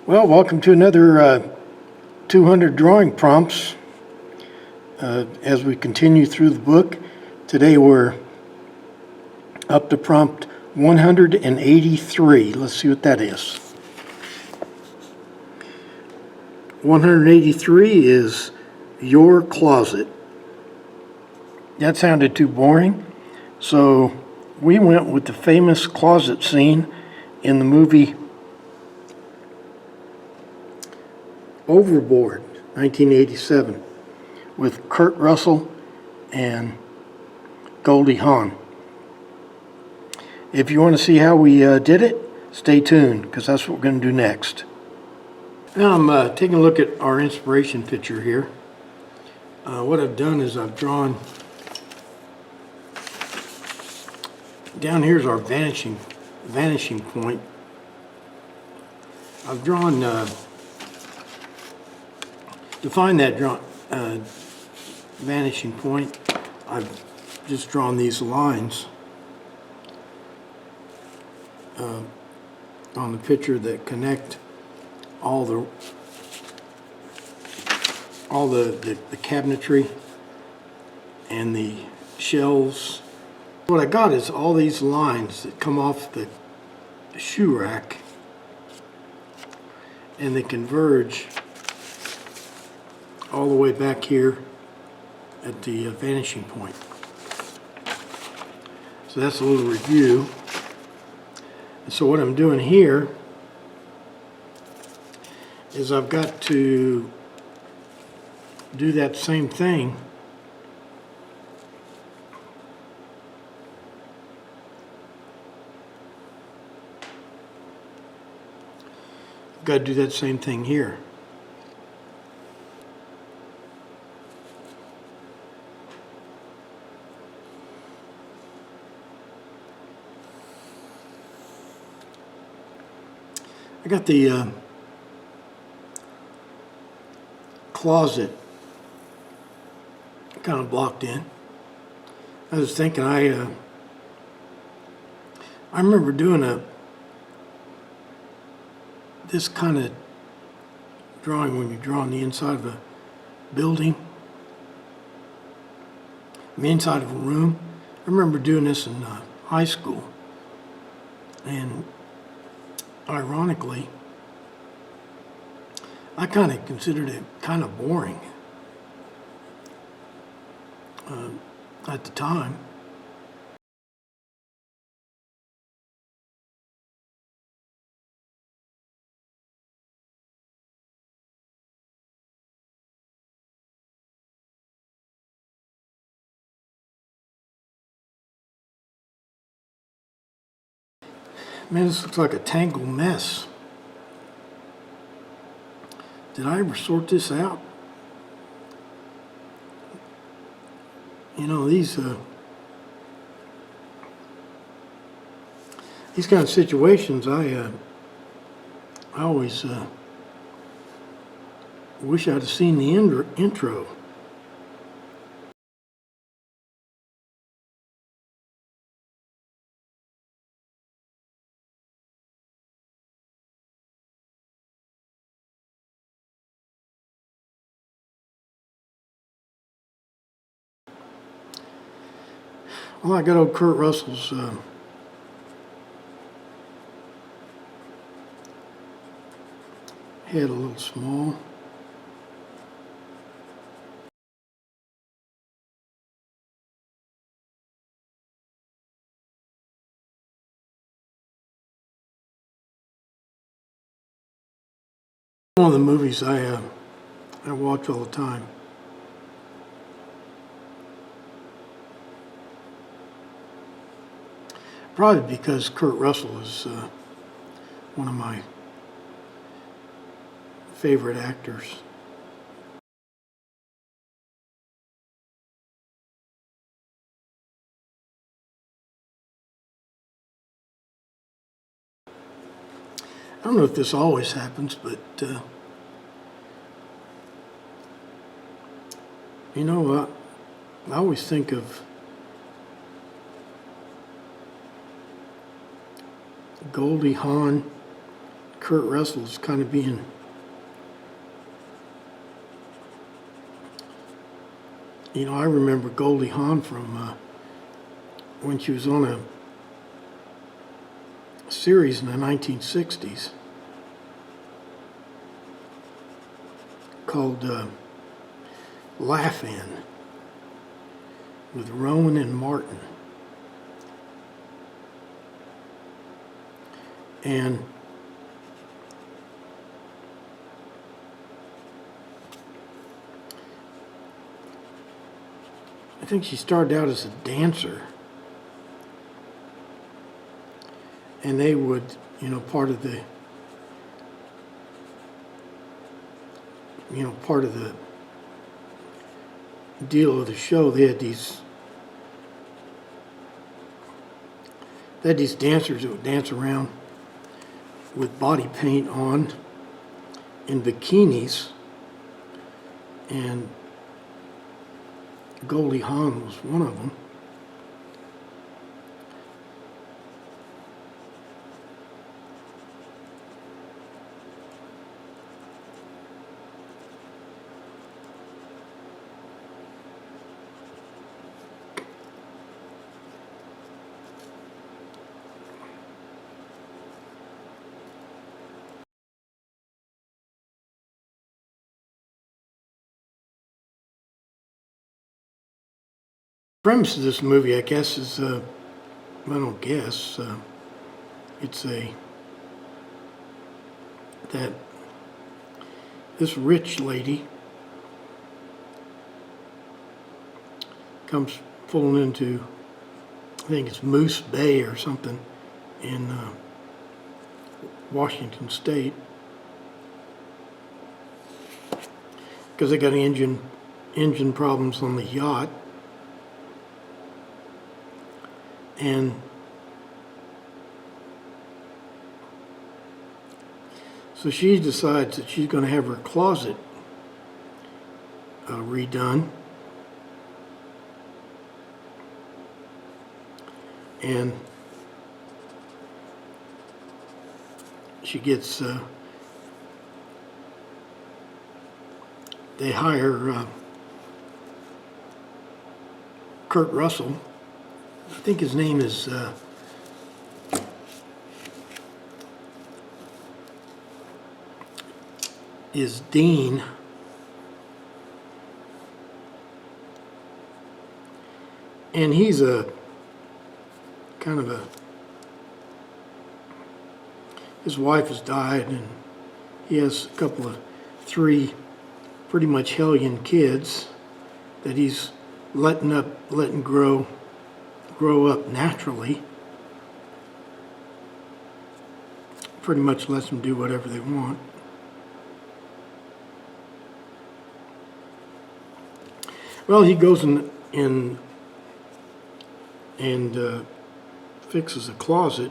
Well, welcome to another 200 drawing prompts as we continue through the book. Today we're up to prompt 183. Let's see what that is. 183 is your closet. That sounded too boring, so we went with the famous closet scene in the movie Overboard, 1987, with Kurt Russel and Goldie Hawn. If you want to see how we did it, stay tuned, because that's what we're going to do next. Now I'm taking a look at our inspiration picture here. What I've done is I've drawn, down here's our vanishing point. I've drawn, to find that vanishing point, I've just drawn these lines on the picture that connect all the cabinetry and the shelves. What I got is all these lines that come off the shoe rack, and they converge all the way back here at the vanishing point. So that's a little review. And so what I'm doing here is I've got to do that same thing here. I got the closet kind of blocked in. I was thinking I remember doing this kind of drawing when you're drawing the inside of a building, the inside of a room. I remember doing this in high school, and ironically, I kind of considered it kind of boring at the time. Man, this looks like a tangled mess. Did I ever sort this out? You know, these kind of situations, I always wish I'd have seen the intro. Well, I got old Kurt Russell's head a little small. One of the movies I watch all the time. Probably because Kurt Russell is one of my favorite actors. I don't know if this always happens, but you know, I always think of Goldie Hawn, Kurt Russell's kind of being I remember Goldie Hawn from when she was on a series in the 1960s called Laugh-In with Rowan and Martin. And I think she started out as a dancer, and they would, part of the, part of the deal of the show, they had these dancers that would dance around with body paint on in bikinis, and Goldie Hawn was one of them. The premise of this movie, I guess, is, I don't guess, it's that this rich lady comes pulling into, I think it's Moose Bay or something in Washington State, because they got engine problems on the yacht. And so she decides that she's going to have her closet redone. And she gets, they hire Kurt Russell. I think his name is Dean. And he's a kind of his wife has died, and he has a couple of 3 pretty much hellion kids that he's letting grow up naturally. Pretty much lets them do whatever they want. Well, he goes in and fixes a closet,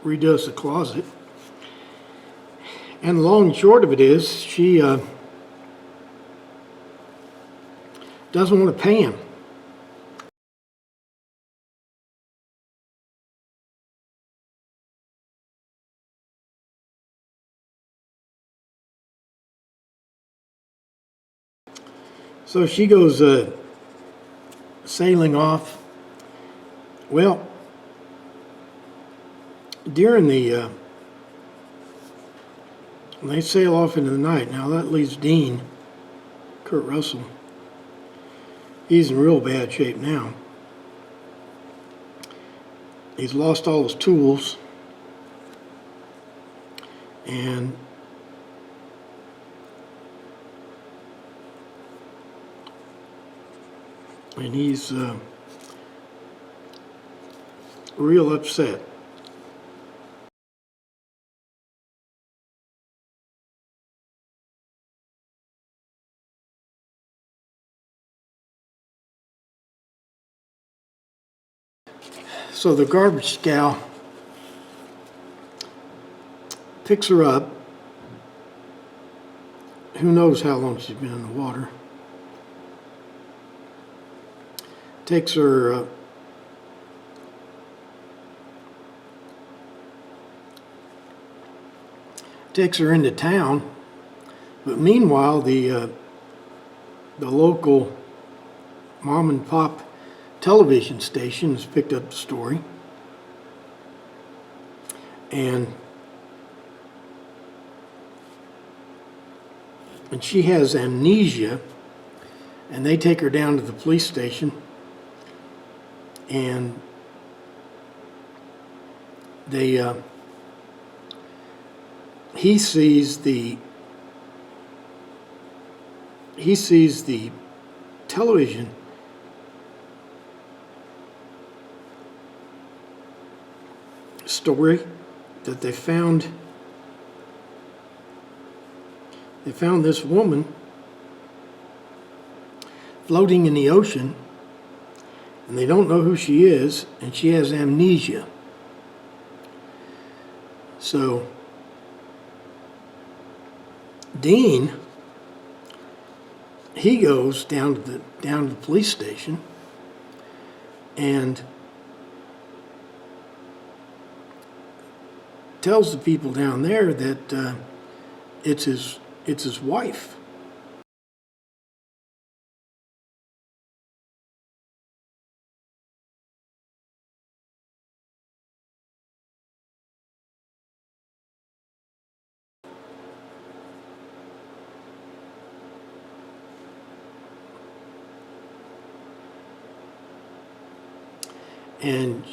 redoes the closet, and the long and short of it is she doesn't want to pay him. So she goes sailing off. Well, during the they sail off into the night. Now that leaves Dean, Kurt Russell. He's in real bad shape now. He's lost all his tools, and he's real upset. So the garbage gal picks her up. Who knows how long she's been in the water. Takes her takes her into town. But meanwhile, the local mom and pop television station has picked up the story, and she has amnesia, and they take her down to the police station, and they he sees the television story that they found this woman floating in the ocean, and they don't know who she is, and she has amnesia. So Dean, he goes down to the police station and tells the people down there that it's his wife. And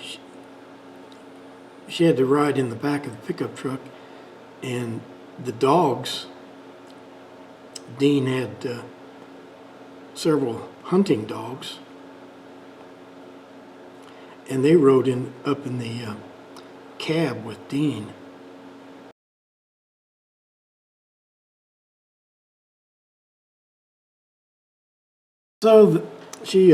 she had to ride in the back of the pickup truck, and the dogs, Dean had several hunting dogs, and they rode up in the cab with Dean. So she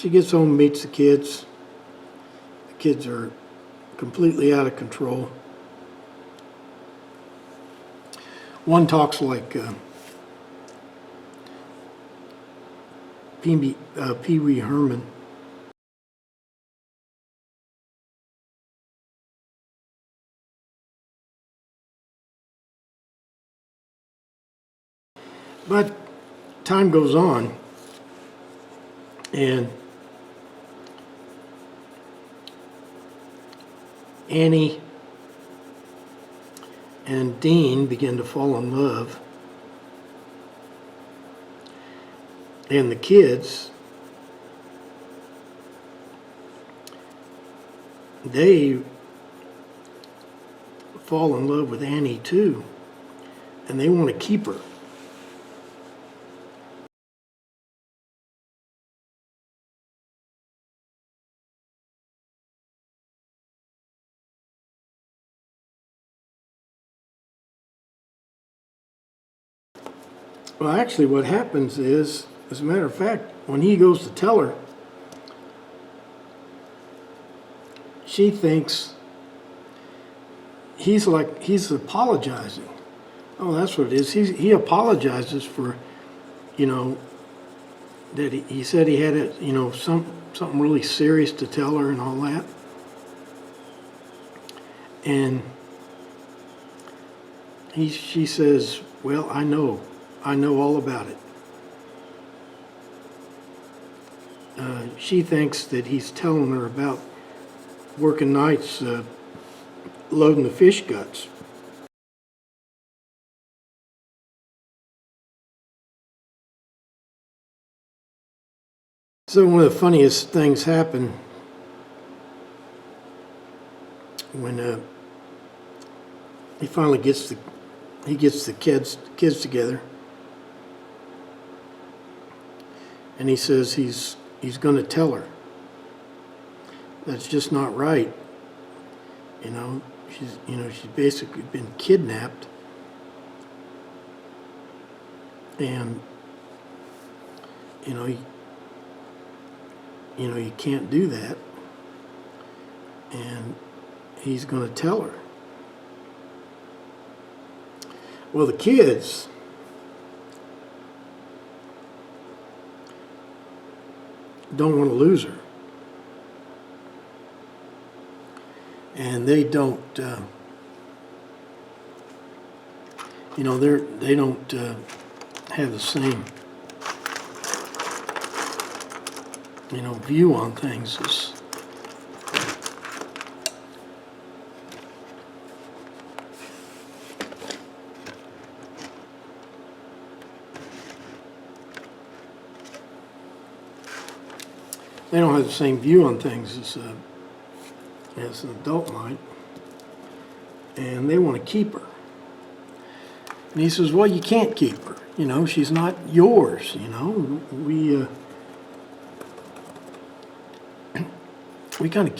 gets home, meets the kids. The kids are completely out of control. One talks like Pee Wee Herman. But time goes on, and Annie and Dean begin to fall in love. And the kids, they fall in love with Annie too, and they want to keep her. Well, actually, what happens is, as a matter of fact, when he goes to tell her, she thinks he's apologizing. Oh, that's what it is. He apologizes for, that he said he had something really serious to tell her and all that. And she says, well, I know all about it. She thinks that he's telling her about working nights loading the fish guts. So one of the funniest things happened when he finally gets the kids together, and he says he's going to tell her. That's just not right. She's basically been kidnapped, and you can't do that. And he's going to tell her. Well, the kids don't want to lose her. and they don't, you know, they don't have the same, you know, view on things as they don't have the same view on things as an adult might, and they want to keep her. And he says, well, you can't keep her. You know, she's not yours, you know. We kind of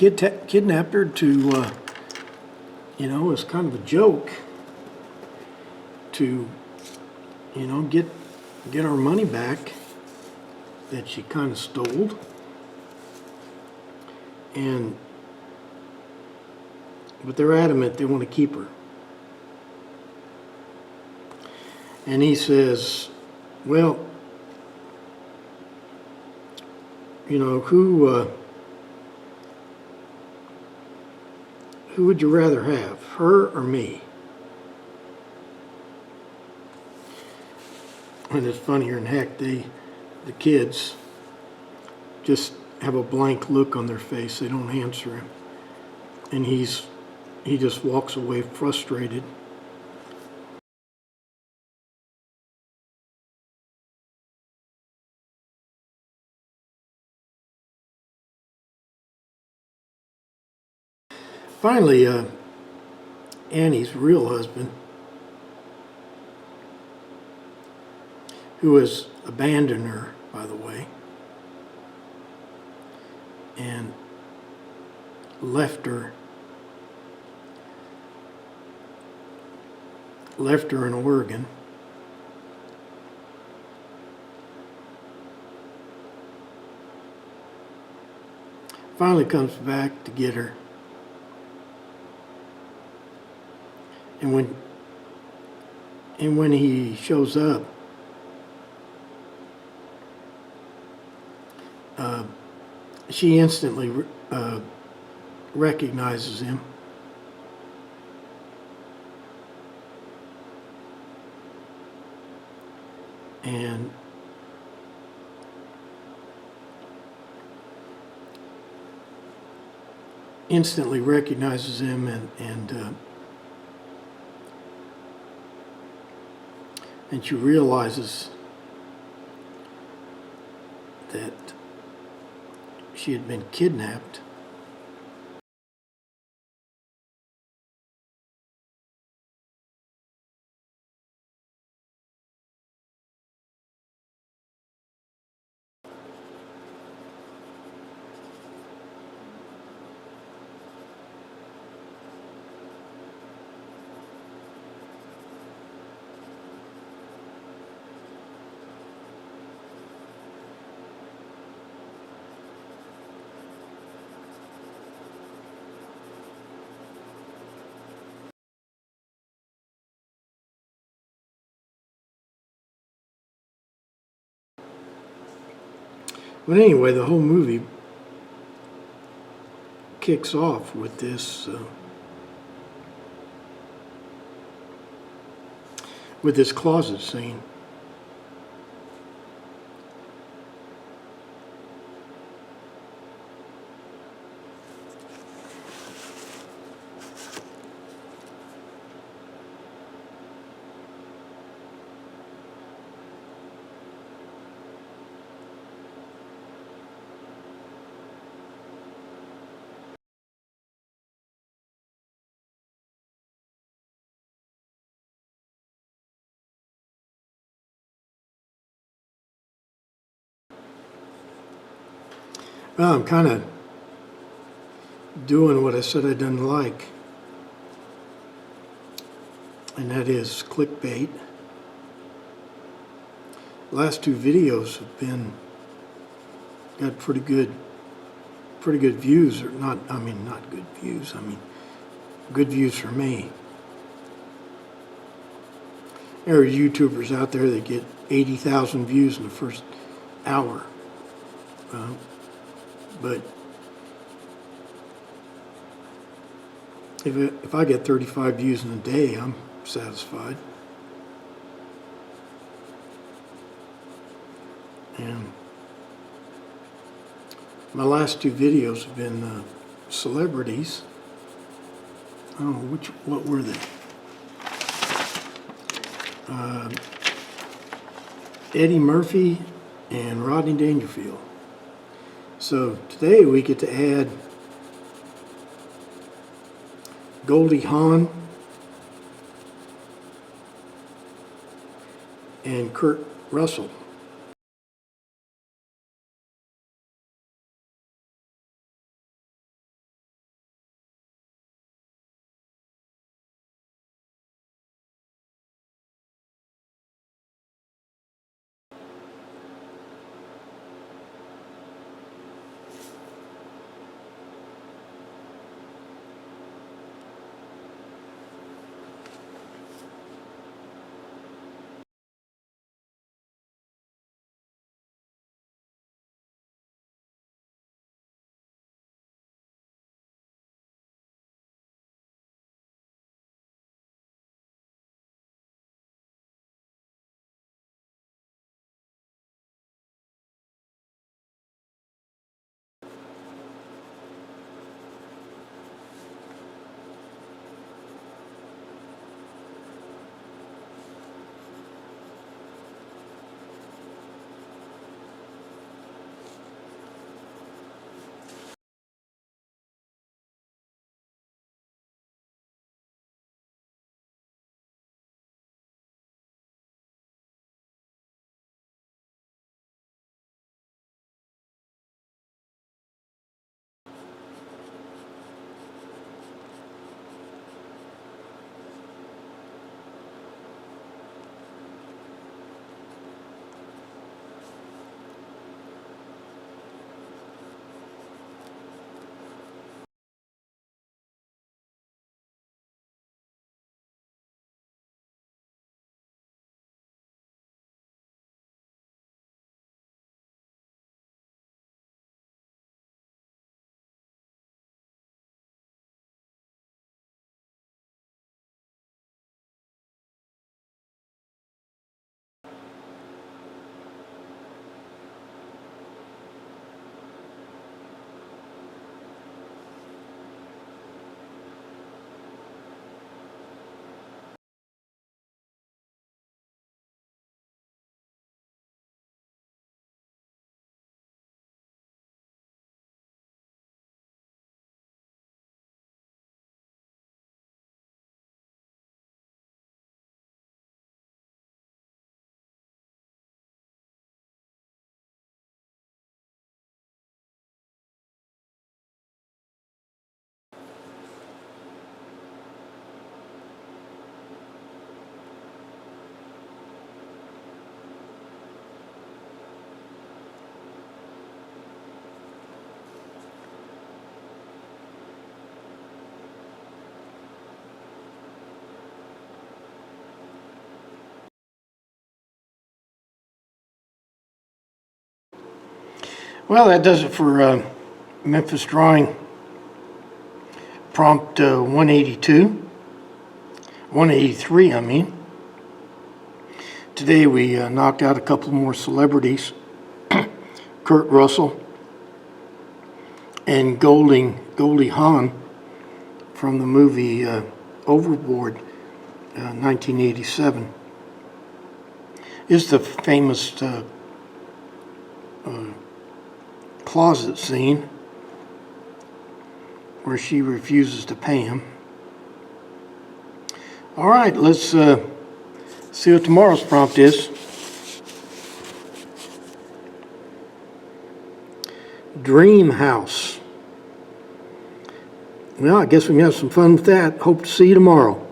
kidnapped her to, you know, as kind of a joke to, you know, get our money back that she kind of stole. But they're adamant they want to keep her. And he says, well, you know, who would you rather have, her or me? And it's funnier than heck, the kids just have a blank look on their face. They don't answer him. And he just walks away frustrated. Finally, Annie's real husband, who has abandoned her, by the way, and left her in Oregon. Finally comes back to get her. And when he shows up, she instantly recognizes him. And instantly recognizes him and she realizes that she had been kidnapped. But anyway, the whole movie kicks off with this closet scene. Well, I'm kind of doing what I said I didn't like, and that is clickbait. Last two videos have got pretty good views, or not, I mean, not good views, I mean, good views for me. There are YouTubers out there that get 80,000 views in the first hour. But If I get 35 views in a day, I'm satisfied. And my last two videos have been celebrities. Oh, what were they? Eddie Murphy and Rodney Dangerfield. So today we get to add Goldie Hawn and Kurt Russel. Well, that does it for Memphis drawing prompt 183, I mean. Today we knocked out a couple more celebrities, Kurt Russell and Goldie Hawn from the movie Overboard, 1987. Is the famous closet scene where she refuses to pay him. All right, let's see what tomorrow's prompt is. Dream house. Well, I guess we can have some fun with that. Hope to see you tomorrow.